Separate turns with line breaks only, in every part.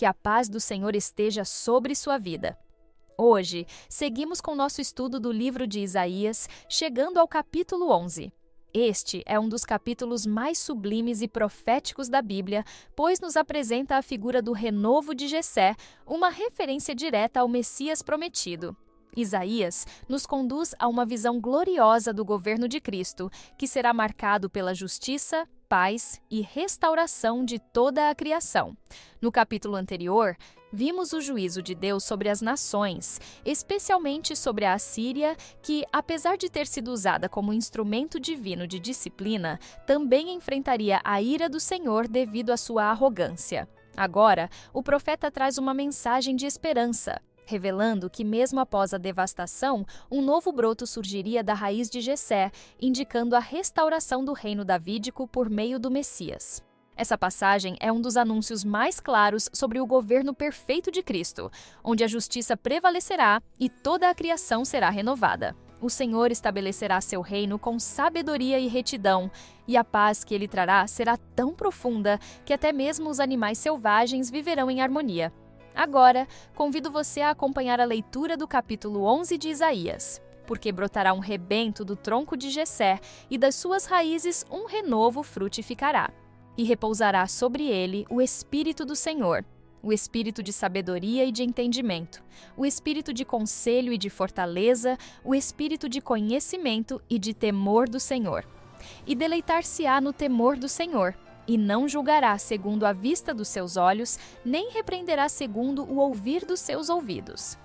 Que a paz do Senhor esteja sobre sua vida. Hoje, seguimos com nosso estudo do livro de Isaías, chegando ao capítulo 11. Este é um dos capítulos mais sublimes e proféticos da Bíblia, pois nos apresenta a figura do renovo de Jessé, uma referência direta ao Messias prometido. Isaías nos conduz a uma visão gloriosa do governo de Cristo, que será marcado pela justiça, paz e restauração de toda a criação. No capítulo anterior, vimos o juízo de Deus sobre as nações, especialmente sobre a Assíria, que, apesar de ter sido usada como instrumento divino de disciplina, também enfrentaria a ira do Senhor devido à sua arrogância. Agora, o profeta traz uma mensagem de esperança, revelando que mesmo após a devastação, um novo broto surgiria da raiz de Jessé, indicando a restauração do reino davídico por meio do Messias. Essa passagem é um dos anúncios mais claros sobre o governo perfeito de Cristo, onde a justiça prevalecerá e toda a criação será renovada. O Senhor estabelecerá seu reino com sabedoria e retidão, e a paz que ele trará será tão profunda que até mesmo os animais selvagens viverão em harmonia. Agora, convido você a acompanhar a leitura do capítulo 11 de Isaías, porque brotará um rebento do tronco de Jessé, e das suas raízes um renovo frutificará. E repousará sobre ele o Espírito do Senhor, o Espírito de sabedoria e de entendimento, o Espírito de conselho e de fortaleza, o Espírito de conhecimento e de temor do Senhor. E deleitar-se-á no temor do Senhor, e não julgará segundo a vista dos seus olhos, nem repreenderá segundo o ouvir dos seus ouvidos.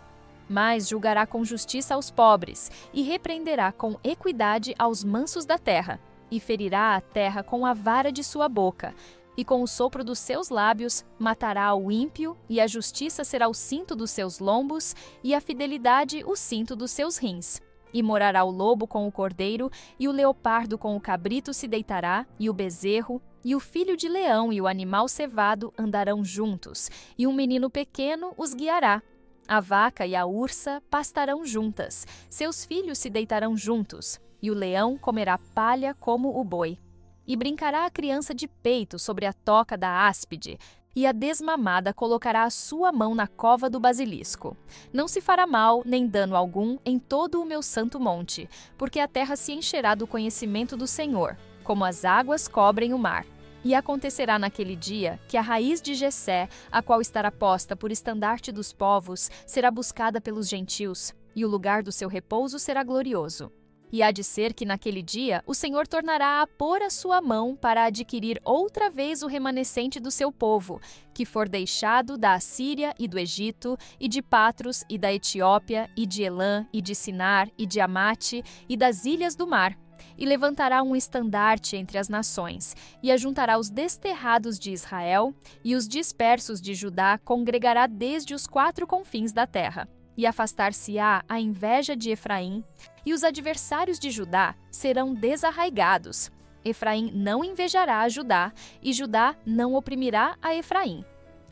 Mas julgará com justiça aos pobres, e repreenderá com equidade aos mansos da terra, e ferirá a terra com a vara de sua boca, e com o sopro dos seus lábios matará o ímpio, e a justiça será o cinto dos seus lombos, e a fidelidade o cinto dos seus rins. E morará o lobo com o cordeiro, e o leopardo com o cabrito se deitará, e o bezerro, e o filho de leão e o animal cevado andarão juntos, e um menino pequeno os guiará. A vaca e a ursa pastarão juntas, seus filhos se deitarão juntos, e o leão comerá palha como o boi. E brincará a criança de peito sobre a toca da áspide, e a desmamada colocará a sua mão na cova do basilisco. Não se fará mal nem dano algum em todo o meu santo monte, porque a terra se encherá do conhecimento do Senhor, como as águas cobrem o mar. E acontecerá naquele dia que a raiz de Jessé, a qual estará posta por estandarte dos povos, será buscada pelos gentios, e o lugar do seu repouso será glorioso. E há de ser que naquele dia o Senhor tornará a pôr a sua mão para adquirir outra vez o remanescente do seu povo, que for deixado da Assíria e do Egito, e de Patros, e da Etiópia, e de Elã, e de Sinar, e de Amate, e das ilhas do mar. E levantará um estandarte entre as nações, e ajuntará os desterrados de Israel, e os dispersos de Judá congregará desde os quatro confins da terra. E afastar-se-á a inveja de Efraim, e os adversários de Judá serão desarraigados. Efraim não invejará a Judá, e Judá não oprimirá a Efraim.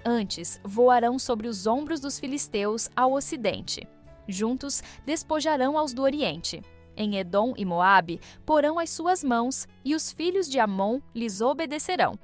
Antes voarão sobre os ombros dos filisteus ao ocidente. Juntos despojarão aos do oriente. Em Edom e Moabe porão as suas mãos, e os filhos de Amon lhes obedecerão.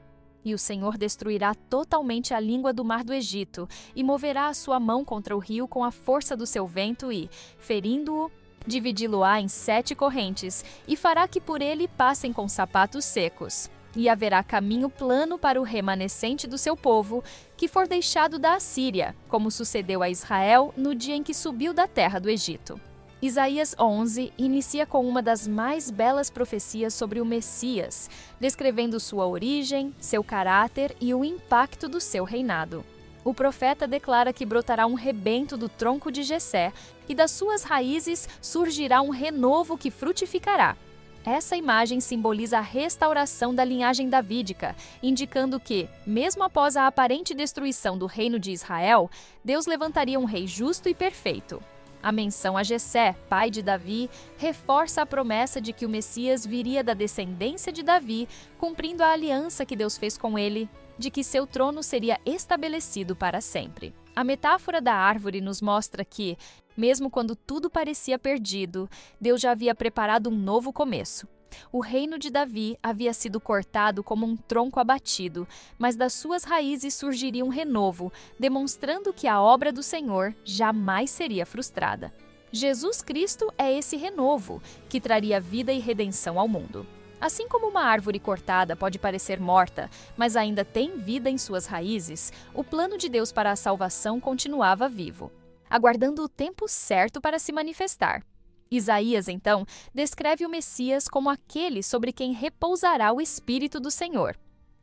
E o Senhor destruirá totalmente a língua do mar do Egito, e moverá a sua mão contra o rio com a força do seu vento e, ferindo-o, dividi-lo-á em 7 correntes, e fará que por ele passem com sapatos secos. E haverá caminho plano para o remanescente do seu povo, que for deixado da Assíria, como sucedeu a Israel no dia em que subiu da terra do Egito. Isaías 11 inicia com uma das mais belas profecias sobre o Messias, descrevendo sua origem, seu caráter e o impacto do seu reinado. O profeta declara que brotará um rebento do tronco de Jessé, e das suas raízes surgirá um renovo que frutificará. Essa imagem simboliza a restauração da linhagem davídica, indicando que, mesmo após a aparente destruição do reino de Israel, Deus levantaria um rei justo e perfeito. A menção a Jessé, pai de Davi, reforça a promessa de que o Messias viria da descendência de Davi, cumprindo a aliança que Deus fez com ele, de que seu trono seria estabelecido para sempre. A metáfora da árvore nos mostra que, mesmo quando tudo parecia perdido, Deus já havia preparado um novo começo. O reino de Davi havia sido cortado como um tronco abatido, mas das suas raízes surgiria um renovo, demonstrando que a obra do Senhor jamais seria frustrada. Jesus Cristo é esse renovo, que traria vida e redenção ao mundo. Assim como uma árvore cortada pode parecer morta, mas ainda tem vida em suas raízes, o plano de Deus para a salvação continuava vivo, aguardando o tempo certo para se manifestar. Isaías, então, descreve o Messias como aquele sobre quem repousará o Espírito do Senhor.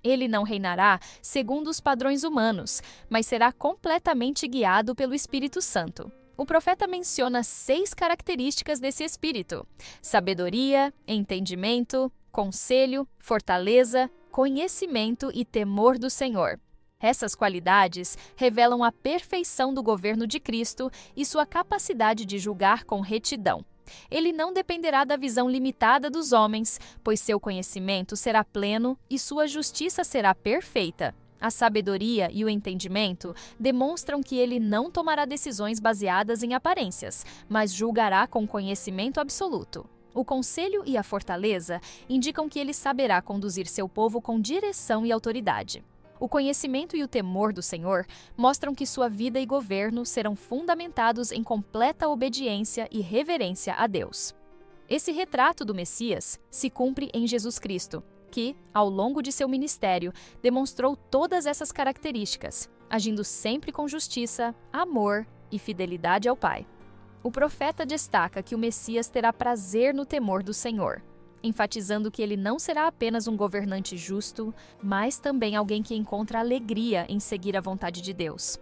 Ele não reinará segundo os padrões humanos, mas será completamente guiado pelo Espírito Santo. O profeta menciona 6 características desse Espírito: sabedoria, entendimento, conselho, fortaleza, conhecimento e temor do Senhor. Essas qualidades revelam a perfeição do governo de Cristo e sua capacidade de julgar com retidão. Ele não dependerá da visão limitada dos homens, pois seu conhecimento será pleno e sua justiça será perfeita. A sabedoria e o entendimento demonstram que ele não tomará decisões baseadas em aparências, mas julgará com conhecimento absoluto. O conselho e a fortaleza indicam que ele saberá conduzir seu povo com direção e autoridade. O conhecimento e o temor do Senhor mostram que sua vida e governo serão fundamentados em completa obediência e reverência a Deus. Esse retrato do Messias se cumpre em Jesus Cristo, que, ao longo de seu ministério, demonstrou todas essas características, agindo sempre com justiça, amor e fidelidade ao Pai. O profeta destaca que o Messias terá prazer no temor do Senhor, enfatizando que ele não será apenas um governante justo, mas também alguém que encontra alegria em seguir a vontade de Deus.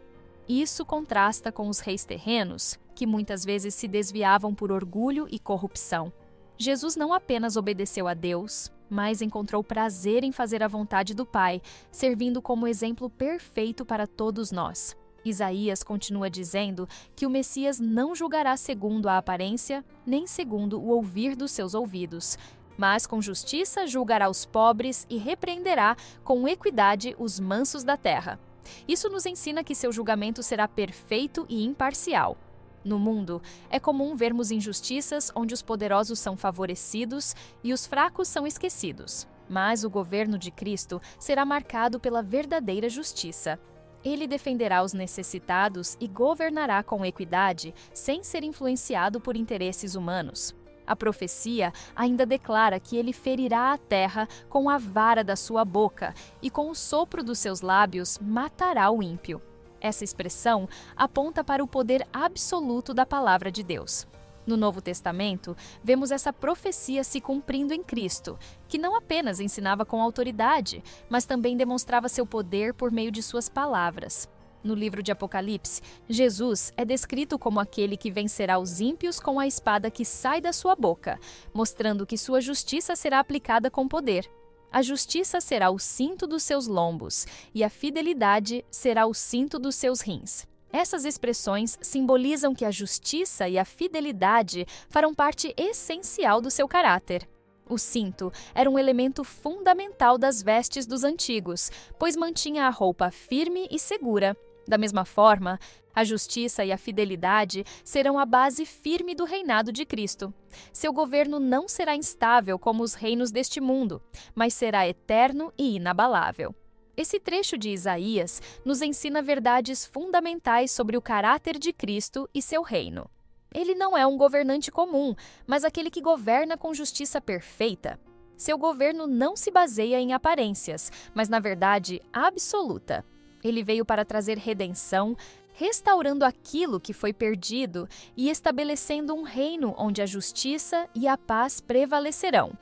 Isso contrasta com os reis terrenos, que muitas vezes se desviavam por orgulho e corrupção. Jesus não apenas obedeceu a Deus, mas encontrou prazer em fazer a vontade do Pai, servindo como exemplo perfeito para todos nós. Isaías continua dizendo que o Messias não julgará segundo a aparência, nem segundo o ouvir dos seus ouvidos, mas com justiça julgará os pobres e repreenderá com equidade os mansos da terra. Isso nos ensina que seu julgamento será perfeito e imparcial. No mundo, é comum vermos injustiças onde os poderosos são favorecidos e os fracos são esquecidos. Mas o governo de Cristo será marcado pela verdadeira justiça. Ele defenderá os necessitados e governará com equidade, sem ser influenciado por interesses humanos. A profecia ainda declara que ele ferirá a terra com a vara da sua boca e com o sopro dos seus lábios matará o ímpio. Essa expressão aponta para o poder absoluto da palavra de Deus. No Novo Testamento, vemos essa profecia se cumprindo em Cristo, que não apenas ensinava com autoridade, mas também demonstrava seu poder por meio de suas palavras. No livro de Apocalipse, Jesus é descrito como aquele que vencerá os ímpios com a espada que sai da sua boca, mostrando que sua justiça será aplicada com poder. A justiça será o cinto dos seus lombos, e a fidelidade será o cinto dos seus rins. Essas expressões simbolizam que a justiça e a fidelidade farão parte essencial do seu caráter. O cinto era um elemento fundamental das vestes dos antigos, pois mantinha a roupa firme e segura. Da mesma forma, a justiça e a fidelidade serão a base firme do reinado de Cristo. Seu governo não será instável como os reinos deste mundo, mas será eterno e inabalável. Esse trecho de Isaías nos ensina verdades fundamentais sobre o caráter de Cristo e seu reino. Ele não é um governante comum, mas aquele que governa com justiça perfeita. Seu governo não se baseia em aparências, mas na verdade absoluta. Ele veio para trazer redenção, restaurando aquilo que foi perdido e estabelecendo um reino onde a justiça e a paz prevalecerão.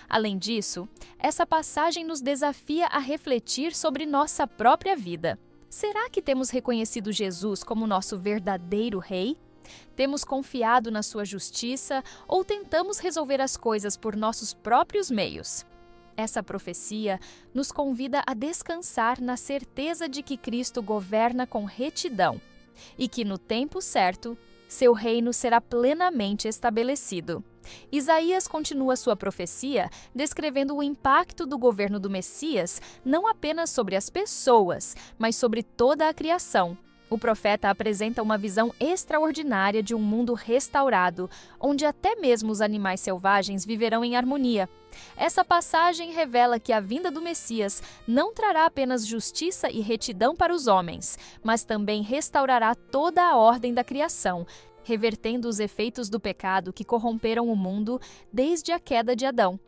Além disso, essa passagem nos desafia a refletir sobre nossa própria vida. Será que temos reconhecido Jesus como nosso verdadeiro rei? Temos confiado na sua justiça ou tentamos resolver as coisas por nossos próprios meios? Essa profecia nos convida a descansar na certeza de que Cristo governa com retidão e que, no tempo certo, seu reino será plenamente estabelecido. Isaías continua sua profecia descrevendo o impacto do governo do Messias não apenas sobre as pessoas, mas sobre toda a criação. O profeta apresenta uma visão extraordinária de um mundo restaurado, onde até mesmo os animais selvagens viverão em harmonia. Essa passagem revela que a vinda do Messias não trará apenas justiça e retidão para os homens, mas também restaurará toda a ordem da criação, revertendo os efeitos do pecado que corromperam o mundo desde a queda de Adão.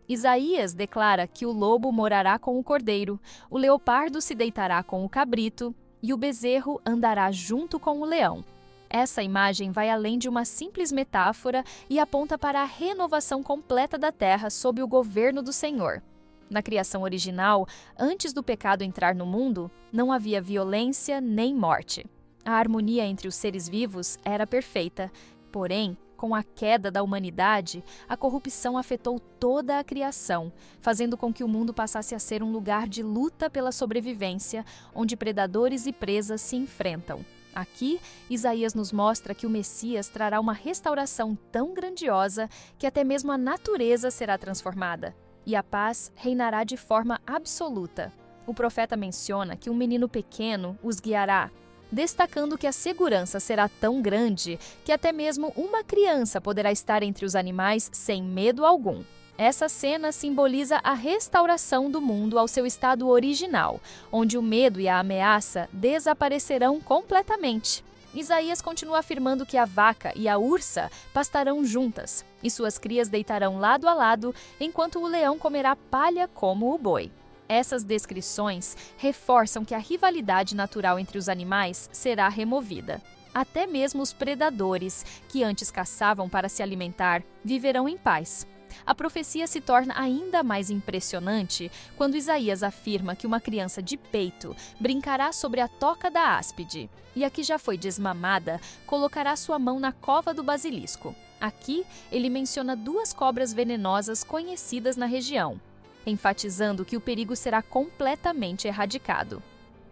Isaías declara que o lobo morará com o cordeiro, o leopardo se deitará com o cabrito e o bezerro andará junto com o leão. Essa imagem vai além de uma simples metáfora e aponta para a renovação completa da terra sob o governo do Senhor. Na criação original, antes do pecado entrar no mundo, não havia violência nem morte. A harmonia entre os seres vivos era perfeita. Porém, com a queda da humanidade, a corrupção afetou toda a criação, fazendo com que o mundo passasse a ser um lugar de luta pela sobrevivência, onde predadores e presas se enfrentam. Aqui, Isaías nos mostra que o Messias trará uma restauração tão grandiosa que até mesmo a natureza será transformada, e a paz reinará de forma absoluta. O profeta menciona que um menino pequeno os guiará, destacando que a segurança será tão grande que até mesmo uma criança poderá estar entre os animais sem medo algum. Essa cena simboliza a restauração do mundo ao seu estado original, onde o medo e a ameaça desaparecerão completamente. Isaías continua afirmando que a vaca e a ursa pastarão juntas, e suas crias deitarão lado a lado, enquanto o leão comerá palha como o boi. Essas descrições reforçam que a rivalidade natural entre os animais será removida. Até mesmo os predadores, que antes caçavam para se alimentar, viverão em paz. A profecia se torna ainda mais impressionante quando Isaías afirma que uma criança de peito brincará sobre a toca da áspide, e a que já foi desmamada colocará sua mão na cova do basilisco. Aqui, ele menciona 2 cobras venenosas conhecidas na região, enfatizando que o perigo será completamente erradicado.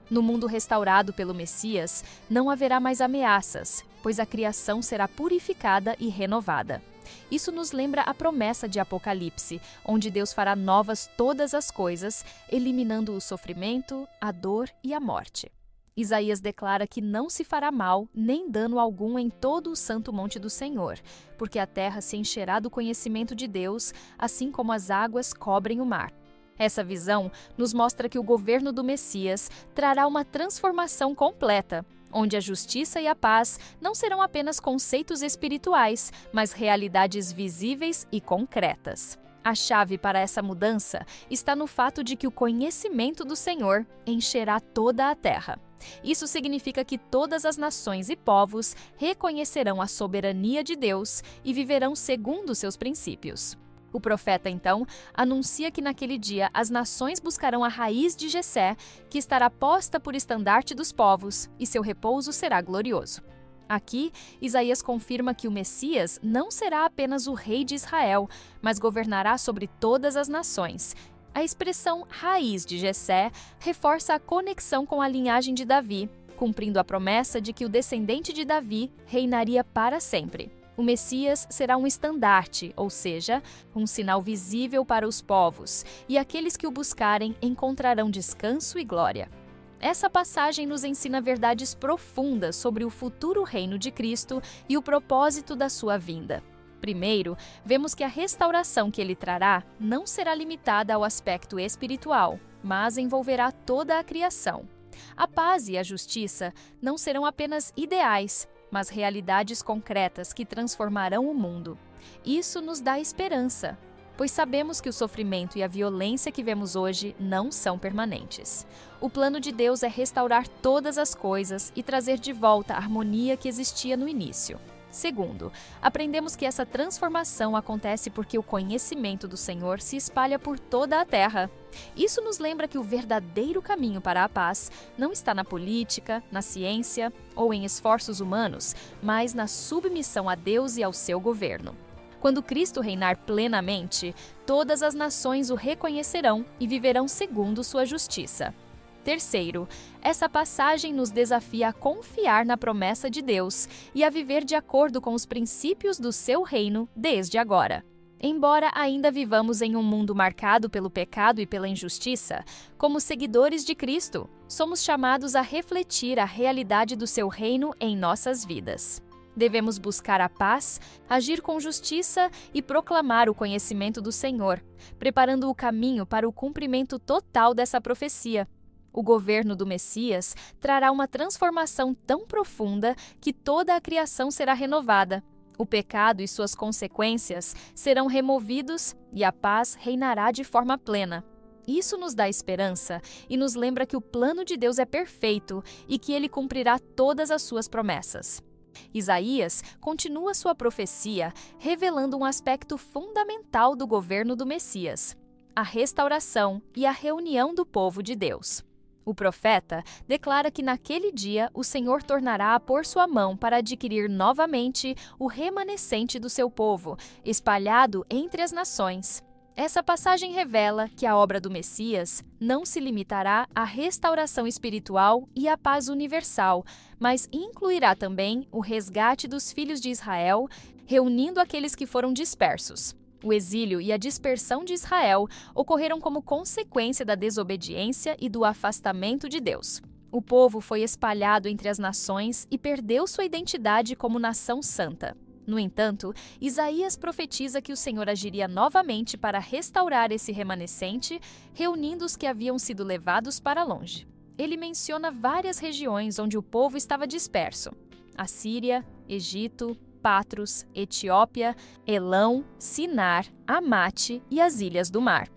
No mundo restaurado pelo Messias, não haverá mais ameaças, pois a criação será purificada e renovada. Isso nos lembra a promessa de Apocalipse, onde Deus fará novas todas as coisas, eliminando o sofrimento, a dor e a morte. Isaías declara que não se fará mal nem dano algum em todo o santo monte do Senhor, porque a terra se encherá do conhecimento de Deus, assim como as águas cobrem o mar. Essa visão nos mostra que o governo do Messias trará uma transformação completa, onde a justiça e a paz não serão apenas conceitos espirituais, mas realidades visíveis e concretas. A chave para essa mudança está no fato de que o conhecimento do Senhor encherá toda a terra. Isso significa que todas as nações e povos reconhecerão a soberania de Deus e viverão segundo seus princípios. O profeta, então, anuncia que naquele dia as nações buscarão a raiz de Jessé, que estará posta por estandarte dos povos, e seu repouso será glorioso. Aqui, Isaías confirma que o Messias não será apenas o rei de Israel, mas governará sobre todas as nações. A expressão raiz de Jessé reforça a conexão com a linhagem de Davi, cumprindo a promessa de que o descendente de Davi reinaria para sempre. O Messias será um estandarte, ou seja, um sinal visível para os povos, e aqueles que o buscarem encontrarão descanso e glória. Essa passagem nos ensina verdades profundas sobre o futuro reino de Cristo e o propósito da sua vinda. Primeiro, vemos que a restauração que ele trará não será limitada ao aspecto espiritual, mas envolverá toda a criação. A paz e a justiça não serão apenas ideais, mas realidades concretas que transformarão o mundo. Isso nos dá esperança, pois sabemos que o sofrimento e a violência que vemos hoje não são permanentes. O plano de Deus é restaurar todas as coisas e trazer de volta a harmonia que existia no início. Segundo, aprendemos que essa transformação acontece porque o conhecimento do Senhor se espalha por toda a terra. Isso nos lembra que o verdadeiro caminho para a paz não está na política, na ciência ou em esforços humanos, mas na submissão a Deus e ao seu governo. Quando Cristo reinar plenamente, todas as nações o reconhecerão e viverão segundo sua justiça. Terceiro, essa passagem nos desafia a confiar na promessa de Deus e a viver de acordo com os princípios do seu reino desde agora. Embora ainda vivamos em um mundo marcado pelo pecado e pela injustiça, como seguidores de Cristo, somos chamados a refletir a realidade do seu reino em nossas vidas. Devemos buscar a paz, agir com justiça e proclamar o conhecimento do Senhor, preparando o caminho para o cumprimento total dessa profecia. O governo do Messias trará uma transformação tão profunda que toda a criação será renovada. O pecado e suas consequências serão removidos e a paz reinará de forma plena. Isso nos dá esperança e nos lembra que o plano de Deus é perfeito e que ele cumprirá todas as suas promessas. Isaías continua sua profecia, revelando um aspecto fundamental do governo do Messias: a restauração e a reunião do povo de Deus. O profeta declara que naquele dia o Senhor tornará a pôr sua mão para adquirir novamente o remanescente do seu povo, espalhado entre as nações. Essa passagem revela que a obra do Messias não se limitará à restauração espiritual e à paz universal, mas incluirá também o resgate dos filhos de Israel, reunindo aqueles que foram dispersos. O exílio e a dispersão de Israel ocorreram como consequência da desobediência e do afastamento de Deus. O povo foi espalhado entre as nações e perdeu sua identidade como nação santa. No entanto, Isaías profetiza que o Senhor agiria novamente para restaurar esse remanescente, reunindo os que haviam sido levados para longe. Ele menciona várias regiões onde o povo estava disperso: Assíria, Egito, Patros, Etiópia, Elão, Sinar, Amate e as Ilhas do Mar.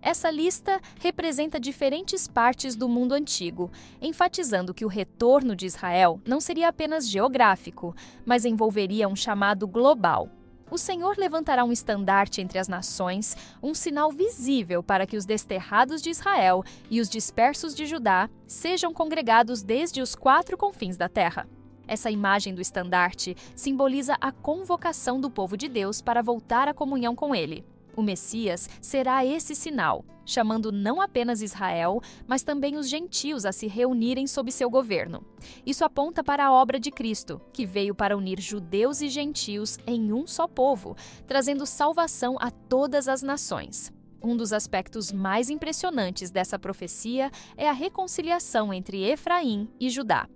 Essa lista representa diferentes partes do mundo antigo, enfatizando que o retorno de Israel não seria apenas geográfico, mas envolveria um chamado global. O Senhor levantará um estandarte entre as nações, um sinal visível para que os desterrados de Israel e os dispersos de Judá sejam congregados desde os 4 confins da terra. Essa imagem do estandarte simboliza a convocação do povo de Deus para voltar à comunhão com ele. O Messias será esse sinal, chamando não apenas Israel, mas também os gentios a se reunirem sob seu governo. Isso aponta para a obra de Cristo, que veio para unir judeus e gentios em um só povo, trazendo salvação a todas as nações. Um dos aspectos mais impressionantes dessa profecia é a reconciliação entre Efraim e Judá.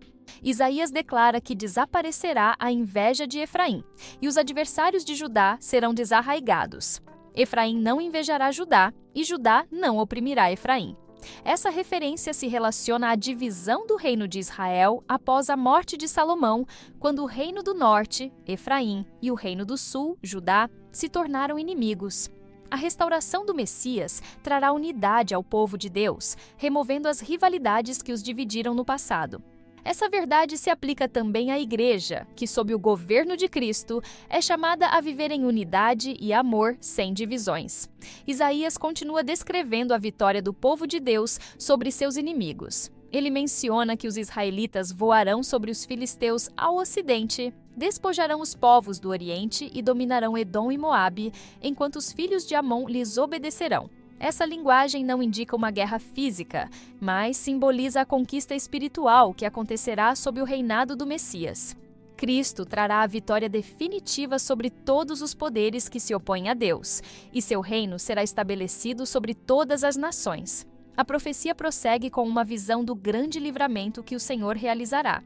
Isaías declara que desaparecerá a inveja de Efraim, e os adversários de Judá serão desarraigados. Efraim não invejará Judá, e Judá não oprimirá Efraim. Essa referência se relaciona à divisão do reino de Israel após a morte de Salomão, quando o reino do norte, Efraim, e o reino do sul, Judá, se tornaram inimigos. A restauração do Messias trará unidade ao povo de Deus, removendo as rivalidades que os dividiram no passado. Essa verdade se aplica também à Igreja, que, sob o governo de Cristo, é chamada a viver em unidade e amor sem divisões. Isaías continua descrevendo a vitória do povo de Deus sobre seus inimigos. Ele menciona que os israelitas voarão sobre os filisteus ao ocidente, despojarão os povos do oriente e dominarão Edom e Moabe, enquanto os filhos de Amon lhes obedecerão. Essa linguagem não indica uma guerra física, mas simboliza a conquista espiritual que acontecerá sob o reinado do Messias. Cristo trará a vitória definitiva sobre todos os poderes que se opõem a Deus, e seu reino será estabelecido sobre todas as nações. A profecia prossegue com uma visão do grande livramento que o Senhor realizará.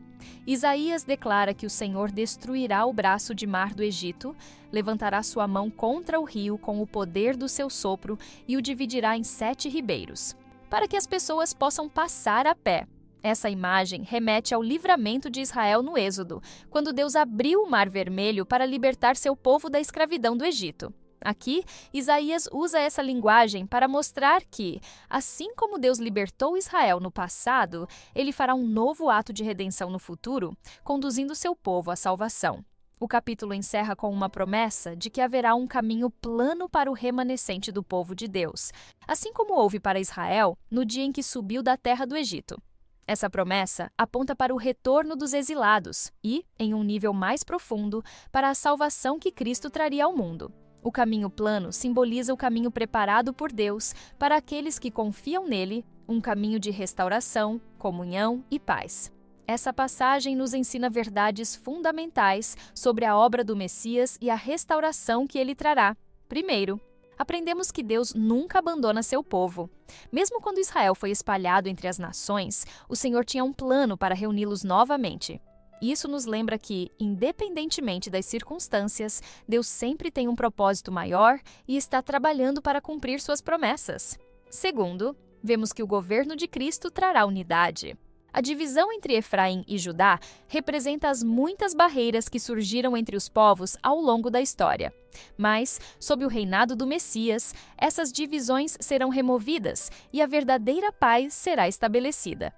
Isaías declara que o Senhor destruirá o braço de mar do Egito, levantará sua mão contra o rio com o poder do seu sopro e o dividirá em 7 ribeiros, para que as pessoas possam passar a pé. Essa imagem remete ao livramento de Israel no Êxodo, quando Deus abriu o Mar Vermelho para libertar seu povo da escravidão do Egito. Aqui, Isaías usa essa linguagem para mostrar que, assim como Deus libertou Israel no passado, ele fará um novo ato de redenção no futuro, conduzindo seu povo à salvação. O capítulo encerra com uma promessa de que haverá um caminho plano para o remanescente do povo de Deus, assim como houve para Israel no dia em que subiu da terra do Egito. Essa promessa aponta para o retorno dos exilados e, em um nível mais profundo, para a salvação que Cristo traria ao mundo. O caminho plano simboliza o caminho preparado por Deus para aqueles que confiam nele, um caminho de restauração, comunhão e paz. Essa passagem nos ensina verdades fundamentais sobre a obra do Messias e a restauração que ele trará. Primeiro, aprendemos que Deus nunca abandona seu povo. Mesmo quando Israel foi espalhado entre as nações, o Senhor tinha um plano para reuni-los novamente. Isso nos lembra que, independentemente das circunstâncias, Deus sempre tem um propósito maior e está trabalhando para cumprir suas promessas. Segundo, vemos que o governo de Cristo trará unidade. A divisão entre Efraim e Judá representa as muitas barreiras que surgiram entre os povos ao longo da história. Mas, sob o reinado do Messias, essas divisões serão removidas e a verdadeira paz será estabelecida.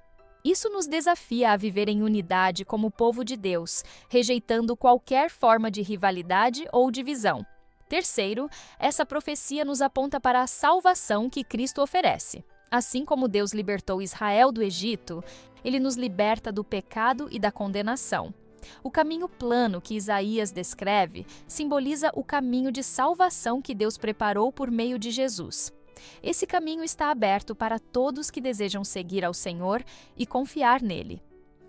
Isso nos desafia a viver em unidade como povo de Deus, rejeitando qualquer forma de rivalidade ou divisão. Terceiro, essa profecia nos aponta para a salvação que Cristo oferece. Assim como Deus libertou Israel do Egito, Ele nos liberta do pecado e da condenação. O caminho plano que Isaías descreve simboliza o caminho de salvação que Deus preparou por meio de Jesus. Esse caminho está aberto para todos que desejam seguir ao Senhor e confiar nele.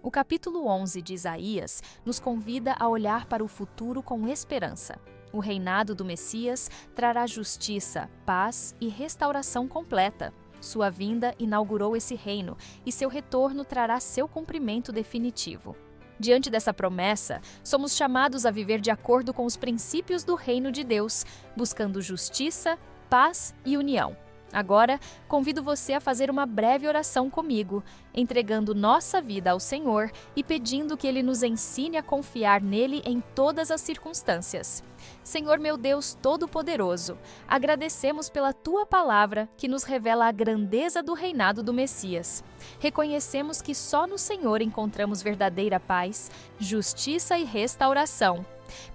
O capítulo 11 de Isaías nos convida a olhar para o futuro com esperança. O reinado do Messias trará justiça, paz e restauração completa. Sua vinda inaugurou esse reino e seu retorno trará seu cumprimento definitivo. Diante dessa promessa, somos chamados a viver de acordo com os princípios do reino de Deus, buscando justiça, paz e união. Agora, convido você a fazer uma breve oração comigo, entregando nossa vida ao Senhor e pedindo que Ele nos ensine a confiar nele em todas as circunstâncias. Senhor meu Deus Todo-Poderoso, agradecemos pela Tua palavra que nos revela a grandeza do reinado do Messias. Reconhecemos que só no Senhor encontramos verdadeira paz, justiça e restauração.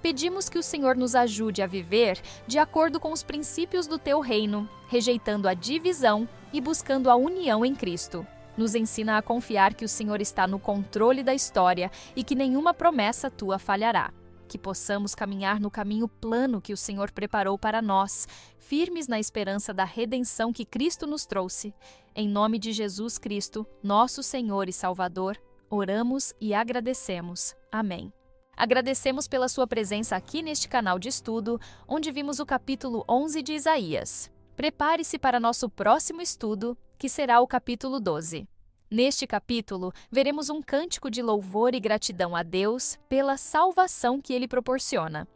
Pedimos que o Senhor nos ajude a viver de acordo com os princípios do Teu reino, rejeitando a divisão e buscando a união em Cristo. Nos ensina a confiar que o Senhor está no controle da história e que nenhuma promessa Tua falhará. Que possamos caminhar no caminho plano que o Senhor preparou para nós, firmes na esperança da redenção que Cristo nos trouxe. Em nome de Jesus Cristo, nosso Senhor e Salvador, oramos e agradecemos. Amém. Agradecemos pela sua presença aqui neste canal de estudo, onde vimos o capítulo 11 de Isaías. Prepare-se para nosso próximo estudo, que será o capítulo 12. Neste capítulo, veremos um cântico de louvor e gratidão a Deus pela salvação que Ele proporciona.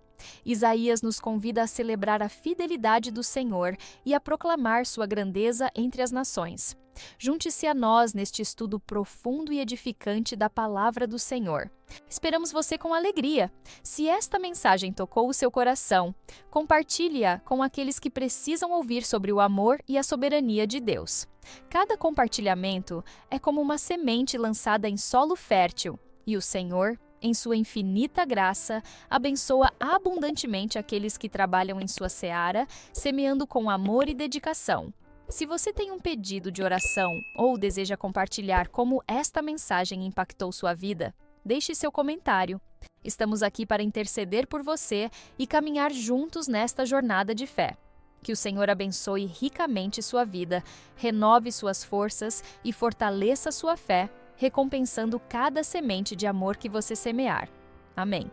Isaías nos convida a celebrar a fidelidade do Senhor e a proclamar sua grandeza entre as nações. Junte-se a nós neste estudo profundo e edificante da Palavra do Senhor. Esperamos você com alegria. Se esta mensagem tocou o seu coração, compartilhe-a com aqueles que precisam ouvir sobre o amor e a soberania de Deus. Cada compartilhamento é como uma semente lançada em solo fértil, e o Senhor, em sua infinita graça, abençoa abundantemente aqueles que trabalham em sua seara, semeando com amor e dedicação. Se você tem um pedido de oração ou deseja compartilhar como esta mensagem impactou sua vida, deixe seu comentário. Estamos aqui para interceder por você e caminhar juntos nesta jornada de fé. Que o Senhor abençoe ricamente sua vida, renove suas forças e fortaleça sua fé, recompensando cada semente de amor que você semear. Amém.